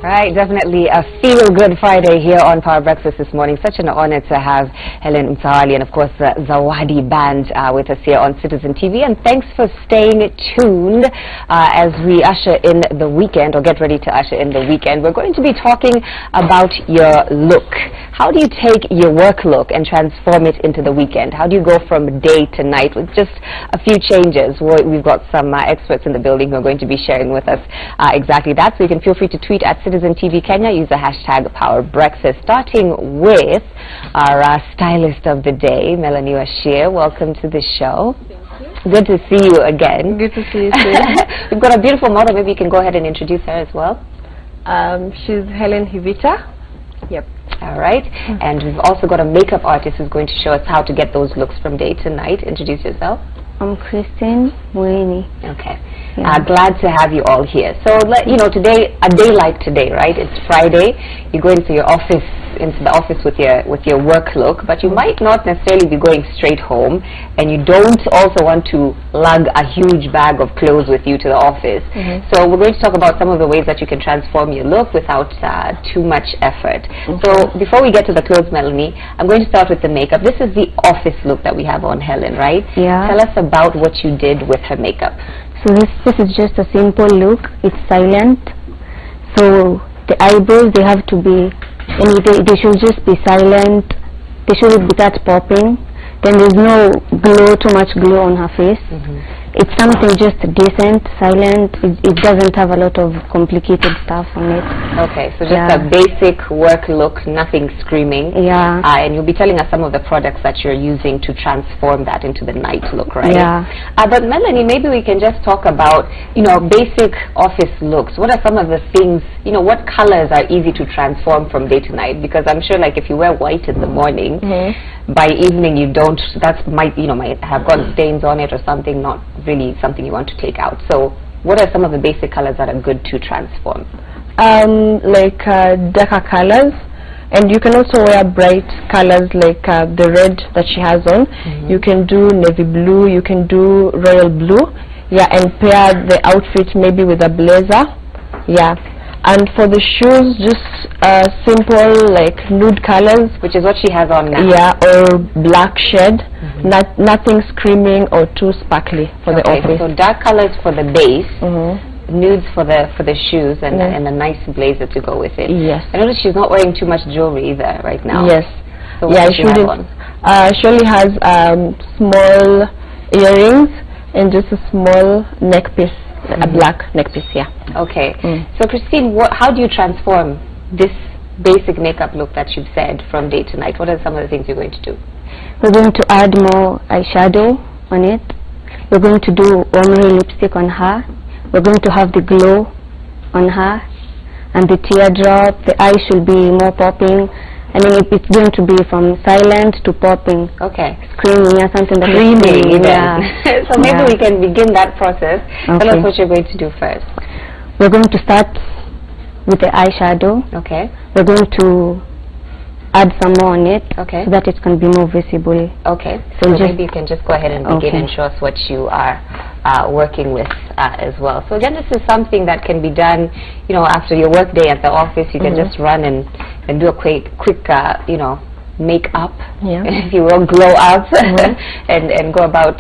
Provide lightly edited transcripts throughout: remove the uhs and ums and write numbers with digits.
Right, definitely a feel-good Friday here on Power Breakfast this morning. Such an honor to have Helen Msawali and, of course, the Zawadi Band with us here on Citizen TV. And thanks for staying tuned as we usher in the weekend, or get ready to usher in the weekend. We're going to be talking about your look. How do you take your work look and transform it into the weekend? How do you go from day to night with just a few changes? We've got some experts in the building who are going to be sharing with us exactly that. So you can feel free to tweet at Citizen TV Kenya, use the hashtag Power Breakfast, starting with our stylist of the day, Melanie Washir. Welcome to the show. Thank you. Good to see you again. Good to see you too. We've got a beautiful model. Maybe you can go ahead and introduce her as well. She's Helen Hivita. Yep. All right. And we've also got a makeup artist who's going to show us how to get those looks from day to night. Introduce yourself. I'm Christine Mweni. Okay. Yeah. Glad to have you all here. So, today, a day like today, right? It's Friday. You go into the office with your work look, but you might not necessarily be going straight home, and you don't also want to lug a huge bag of clothes with you to the office. So we're going to talk about some of the ways that you can transform your look without too much effort. So before we get to the clothes, Melanie, I'm going to start with the makeup. This is the office look that we have on Helen, right? Yeah. Tell us about what you did with her makeup. So this is just a simple look. It's silent. So the eyebrows, they have to be, they should just be silent. They shouldn't be that popping. Then there's no glow, too much glow on her face. It's something just decent, silent. It doesn't have a lot of complicated stuff on it. Okay, so just a basic work look, nothing screaming. Yeah. And you'll be telling us some of the products that you're using to transform that into the night look, right? Yeah. But Melanie, maybe we can just talk about, basic office looks. What are some of the things, what colors are easy to transform from day to night? Because I'm sure, like, if you wear white in the morning, by evening you don't, might have got stains on it or something, not really something you want to take out. So what are some of the basic colors that are good to transform? Like darker colors, and you can also wear bright colors like the red that she has on. You can do navy blue, you can do royal blue, and pair the outfit maybe with a blazer. And for the shoes, just simple like nude colors, which is what she has on now. Or black shade. Nothing screaming or too sparkly for the office. So dark colors for the base, nudes for the shoes, and a nice blazer to go with it. Yes. I notice she's not wearing too much jewelry either right now. Yes. So what does she have on? She only has small earrings and just a small neck piece. A black neck piece, Okay. So Christine, how do you transform this basic makeup look that you've said from day to night? What are some of the things you're going to do? We're going to add more eyeshadow on it. We're going to do ombre lipstick on her. We're going to have the glow on her. And the teardrop, the eye should be more popping. I mean, it's going to be from silent to popping. Okay. Screaming or something that screaming, So maybe we can begin that process. Okay. Tell us what you're going to do first. We're going to start with the eyeshadow. Okay. We're going to add some more on it. Okay. So that it can be more visible. Okay. So maybe you can just go ahead and begin and show us what you are working with as well. So again, this is something that can be done, after your work day at the office. You can just run and do a quick make up, if you will, glow up, and go about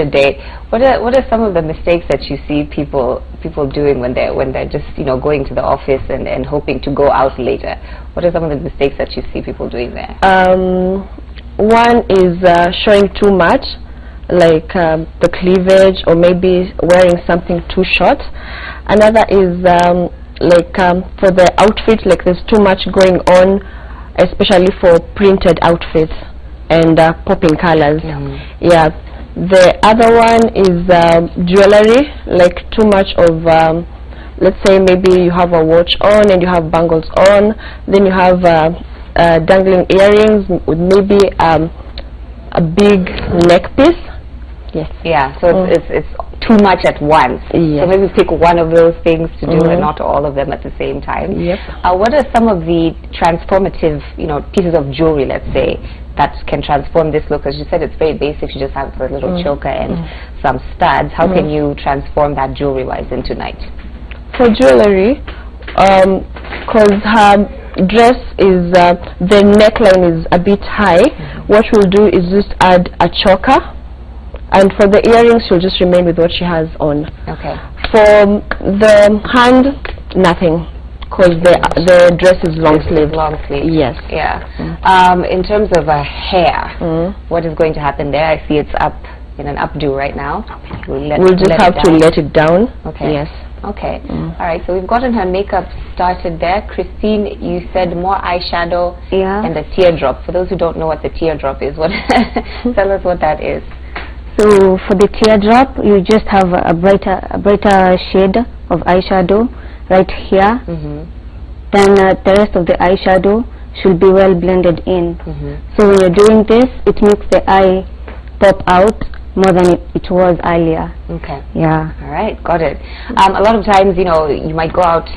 your day. What are some of the mistakes that you see people doing when they're just going to the office and hoping to go out later? What are some of the mistakes that you see people doing there? One is showing too much, like the cleavage, or maybe wearing something too short. Another is for the outfit, like there's too much going on, especially for printed outfits and popping colors. The other one is jewelry, like too much of, let's say maybe you have a watch on and you have bangles on, then you have dangling earrings with maybe a big neck piece. So it's too much at once. So maybe pick one of those things to do and not all of them at the same time. What are some of the transformative, pieces of jewelry, let's say, that can transform this look? As you said, it's very basic. You just have a little choker and some studs. How can you transform that jewelry-wise into night? For jewelry, because her dress is the neckline is a bit high. What we'll do is just add a choker, and for the earrings she'll just remain with what she has on. Okay. For the hand, nothing, because the dress is long sleeve. Long sleeve. Yes. Yeah. In terms of hair, what is going to happen there? I see it's up in an updo right now. We'll just have to let it down. Okay. Yes. Okay. All right. So we've gotten her makeup started there. Christine, you said more eyeshadow and the teardrop. For those who don't know what the teardrop is, what tell us what that is. So for the teardrop, you just have a brighter shade of eyeshadow right here. Then the rest of the eyeshadow should be well blended in. So when you're doing this, it makes the eye pop out more than it was earlier. Okay. Yeah. All right, got it. A lot of times, you know, you might go out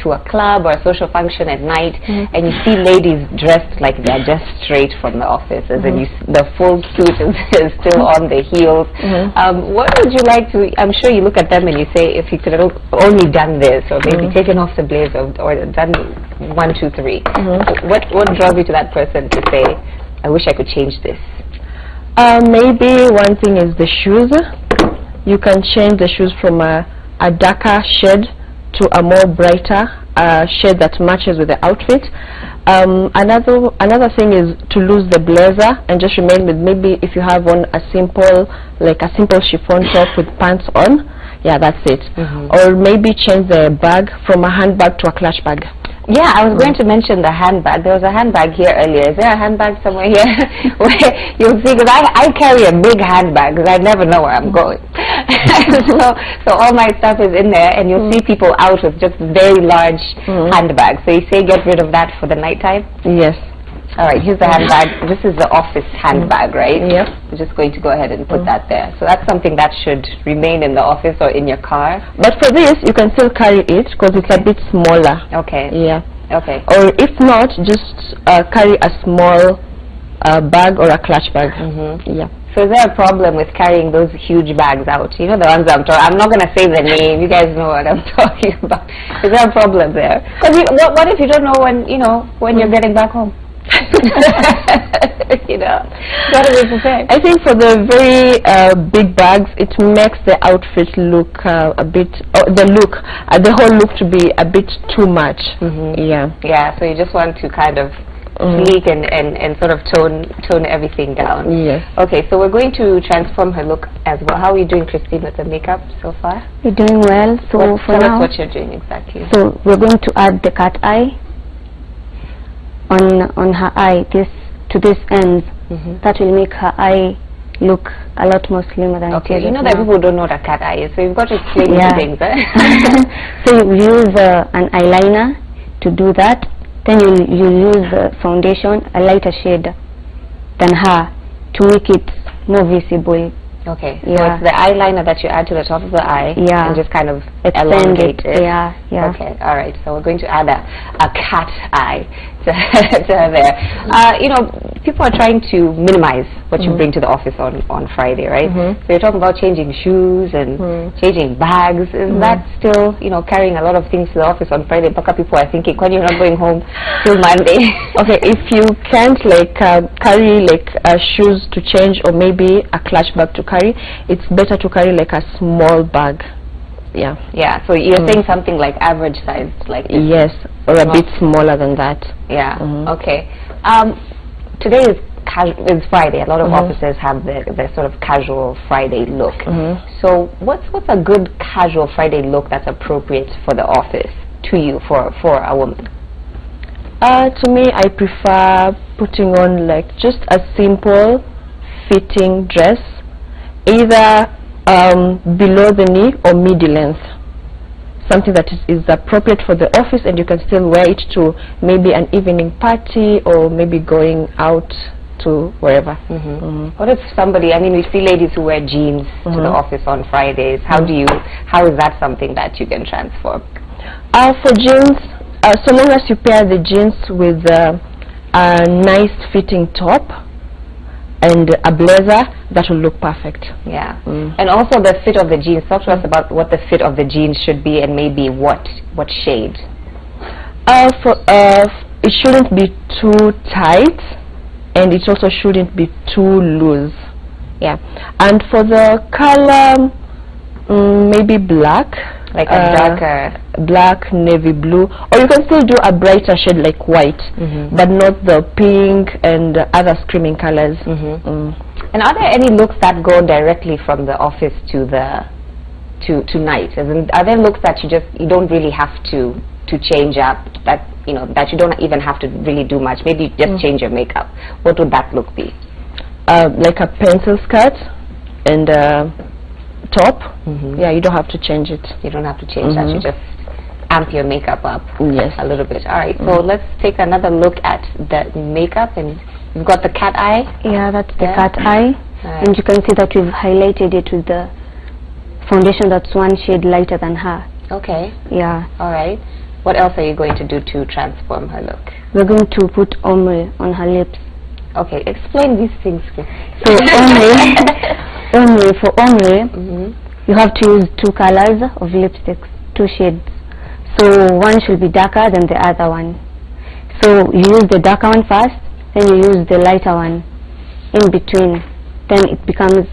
to a club or a social function at night, and you see ladies dressed like they're just straight from the office, as in the full suit is still on the heels. What would you like to? I'm sure you look at them and you say, if you could have only done this, or maybe taken off the blazer, or done 1, 2, 3. What draws you to that person to say, I wish I could change this? Maybe one thing is the shoes. You can change the shoes from a darker shade to a more brighter shade that matches with the outfit. Another thing is to lose the blazer and just remain with, maybe if you have on a simple chiffon top with pants on, yeah, that's it. Or maybe change the bag from a handbag to a clutch bag. Yeah, I was going to mention the handbag. There was a handbag here earlier. Is there a handbag somewhere here? Where you'll see, because I carry a big handbag because I never know where I'm going. so all my stuff is in there, and you'll see people out with just very large handbags. So you say get rid of that for the nighttime? Yes. All right, here's the handbag. This is the office handbag, right? Yep. We're just going to go ahead and put that there. So that's something that should remain in the office or in your car. But for this, you can still carry it because it's a bit smaller. Okay. Yeah. Okay. Or if not, just carry a small bag or a clutch bag. Yeah. So is there a problem with carrying those huge bags out? You know the ones I'm talking. I'm not going to say the name. You guys know what I'm talking about. Is there a problem there? Because what if you don't know when you're getting back home? You know, gotta be prepared. I think for the very big bags, it makes the outfit look a bit, the whole look to be a bit too much. Yeah. Yeah. So you just want to kind of sleek and sort of tone everything down. Yes. Okay. So we're going to transform her look as well. How are you doing, Christine, with the makeup so far? You're doing well. So for tell now, us what you're doing exactly. So we're going to add the cat eye on her eye, to this end. That will make her eye look a lot more slimmer than it is. You know that people don't know what a cat eye is, so you've got to explain things. So you use an eyeliner to do that. Then you use foundation, a lighter shade than her, to make it more visible. Okay, so it's the eyeliner that you add to the top of the eye and just kind of elongate it. Yeah. Okay, all right. So we're going to add a cat eye to her there. You know, people are trying to minimize what you bring to the office on Friday, right? So you're talking about changing shoes and changing bags. Is that still, carrying a lot of things to the office on Friday? People are thinking, when you're not going home till Monday. Okay, if you can't carry shoes to change, or maybe a clutch bag to carry, it's better to carry a small bag. Yeah, so you're saying something like average size, like this? Yes, or a bit smaller than that. Yeah. Okay. Today is Friday. A lot of offices have their sort of casual Friday look. So what's a good casual Friday look that's appropriate for the office, to you, for a woman? To me, I prefer putting on just a simple fitting dress, either below the knee or midi length, something that is appropriate for the office, and you can still wear it to maybe an evening party, or maybe going out to wherever. What if somebody, we see ladies who wear jeans to the office on Fridays. How is that something that you can transform? For jeans, so long as you pair the jeans with a nice fitting top and a blazer, that will look perfect. Yeah. And also the fit of the jeans. Talk to us about what the fit of the jeans should be, and maybe what shade. It shouldn't be too tight, and it also shouldn't be too loose. Yeah. And for the color, maybe black, like a darker black, navy blue, or you can still do a brighter shade like white, but not the pink and other screaming colors. And are there any looks that go directly from the office to the to night? As in, are there looks that you don't really have to change up, that that you don't even have to really do much, maybe just change your makeup? What would that look be? Like a pencil skirt and top. Yeah, you don't have to change it. You don't have to change that, you just amp your makeup up a little bit. All right, so let's take another look at the makeup. And you've got the cat eye. Yeah, that's the cat eye. And you can see that we've highlighted it with the foundation that's one shade lighter than her. Okay. Yeah. All right. What else are you going to do to transform her look? We're going to put ombre on her lips. Okay, explain these things. So for ombre, you have to use 2 colors of lipsticks, 2 shades. So one should be darker than the other one. So you use the darker one first, then you use the lighter one in between. Then it becomes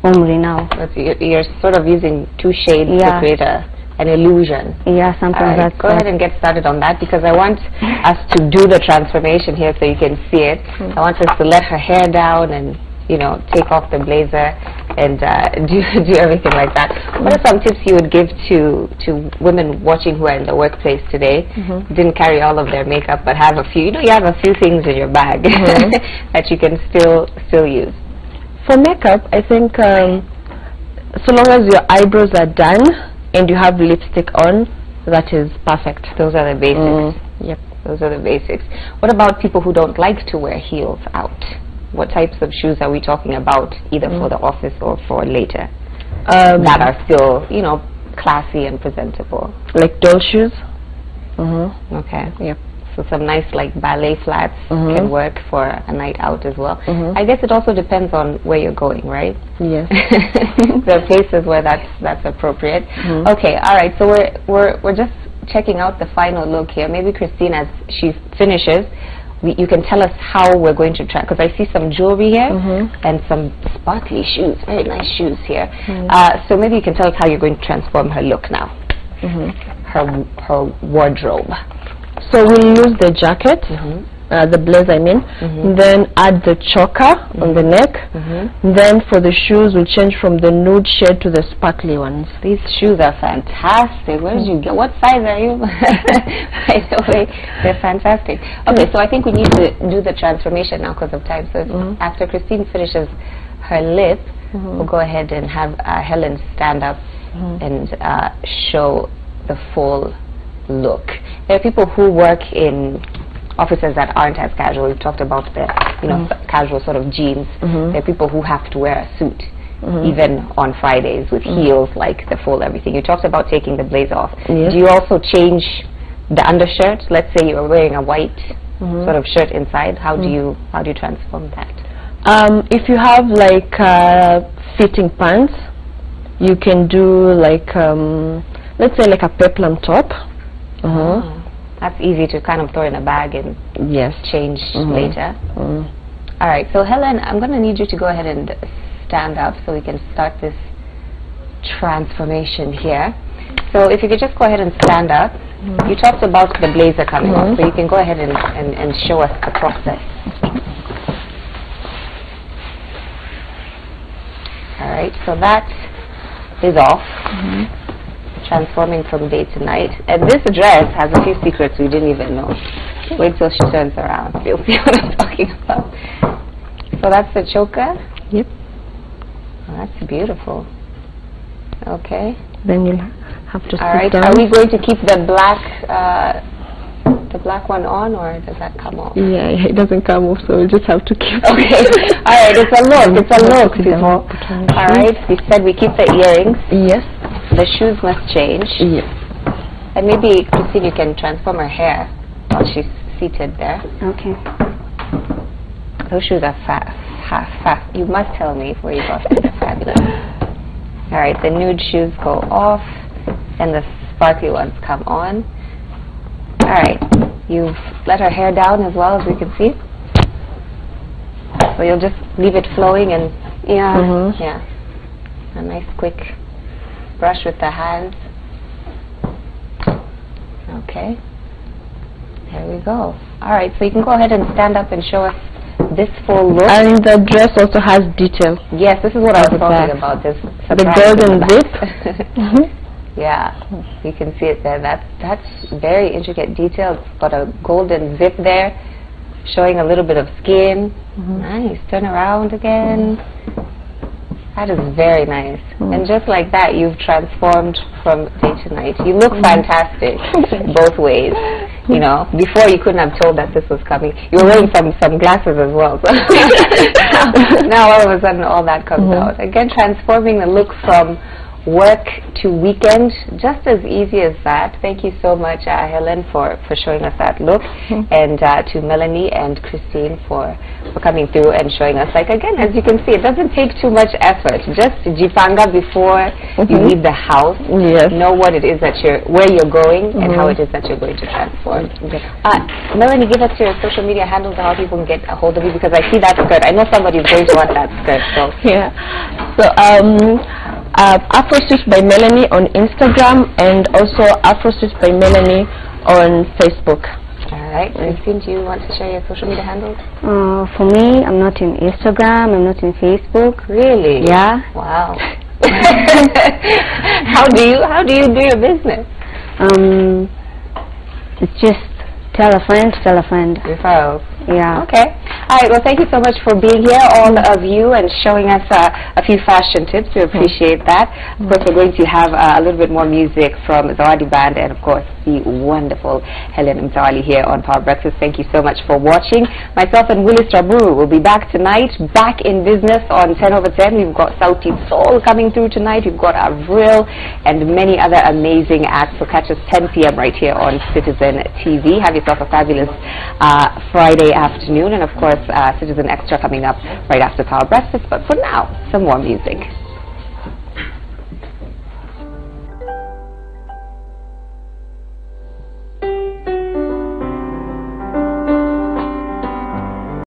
ombre now. You're sort of using 2 shades to create an illusion. Yeah, something like that. Go ahead and get started on that, because I want us to do the transformation here so you can see it. I want us to let her hair down and take off the blazer and do everything like that. What are some tips you would give to women watching who are in the workplace today, didn't carry all of their makeup but have a few, you have a few things in your bag that you can still use? For makeup, I think so long as your eyebrows are done and you have lipstick on, that is perfect. Those are the basics. Yep. Those are the basics. What about people who don't like to wear heels out? What types of shoes are we talking about, either for the office or for later, that are still, classy and presentable? Like doll shoes. Okay. Yep. So some nice like ballet flats can work for a night out as well. I guess it also depends on where you're going, right? Yes. There are places where that's appropriate. Okay, all right. So we're just checking out the final look here. Maybe Christine, as she finishes, you can tell us how we're going to try, because I see some jewelry here and some sparkly shoes, very nice shoes here. So maybe you can tell us how you're going to transform her look now, her wardrobe. So we'll use the jacket, the blazer I mean, then add the choker on the neck, then for the shoes we'll change from the nude shade to the sparkly ones. These shoes are fantastic. Where did you get, what size are you? By the way, they're fantastic. Okay, so I think we need to do the transformation now because of time. So after Christine finishes her lip, we'll go ahead and have Helen stand up and show the full look. There are people who work in offices that aren't as casual. We've talked about the casual sort of jeans. There are people who have to wear a suit even on Fridays with heels, like the full everything. You talked about taking the blazer off. Yes. Do you also change the undershirt? Let's say you are wearing a white sort of shirt inside. How do you transform that? If you have like fitting pants, you can do like let's say like a peplum top. That's easy to kind of throw in a bag and change later. All right, so Helen, I'm going to need you to go ahead and stand up so we can start this transformation here. So if you could just go ahead and stand up. You talked about the blazer coming off, so you can go ahead and show us the process. All right, so that is off. Transforming from day to night. And this dress has a few secrets we didn't even know. Wait till she turns around. You'll see what I'm talking about. So that's the choker? Yep. Oh, that's beautiful. Okay. Then you'll have to All right. down. Are we going to keep the black one on, or does that come off? Yeah, it doesn't come off, so we'll just have to keep Okay. All right, it's a look. It's a look, people. All right. We said we keep the earrings. Yes. The shoes must change. Yes. And maybe, Christine, you can transform her hair while she's seated there. Okay. Those shoes are fast. You must tell me where you got them. They're fabulous. All right, the nude shoes go off, and the sparkly ones come on. Alright, you've let her hair down as well, as we can see. So you'll just leave it flowing and, yeah, a nice quick brush with the hands. Okay, there we go. Alright, so you can go ahead and stand up and show us this full look. And the dress also has detail. Yes, this is what I was talking about. This the golden zip. Yeah, you can see it there. That's very intricate detail. It's got a golden zip there, showing a little bit of skin. Nice. Turn around again. That is very nice. And just like that, you've transformed from day to night. You look fantastic both ways. You know, before you couldn't have told that this was coming. You were wearing some glasses as well. So now all of a sudden all that comes out. Again, transforming the look from work to weekend, just as easy as that. Thank you so much, Helen, for showing us that look, and to Melanie and Christine for coming through and showing us. Like, again, as you can see, it doesn't take too much effort. Just jipanga before you leave the house. Yes. Know what it is that where you're going and how it is that you're going to transform. Melanie, give us your social media handles and how people can get a hold of you, because I see that skirt. I know somebody's going to want that skirt. So yeah. So Afro Stitch by Melanie on Instagram, and also Afro Stitch by Melanie on Facebook. Alright, Christine, do you want to share your social media handles? For me, I'm not in Instagram, I'm not in Facebook. Really? Yeah. Wow. How do you do your business? It's just tell a friend, tell a friend. Referrals. Yeah. Okay. All right. Well, thank you so much for being here, all of you, and showing us a few fashion tips. We appreciate that. Of course, we're going to have a little bit more music from Zawadi Band and, of course, the wonderful Helen Mtawali here on Power Breakfast. Thank you so much for watching. Myself and Willis Raburu will be back tonight, back in business on 10 over 10. We've got Sauti Soul coming through tonight. We've got Avril and many other amazing acts. So catch us 10 p.m. right here on Citizen TV. Have yourself a fabulous Friday afternoon, and of course Citizen Extra coming up right after Power Breakfast. But for now, some more music.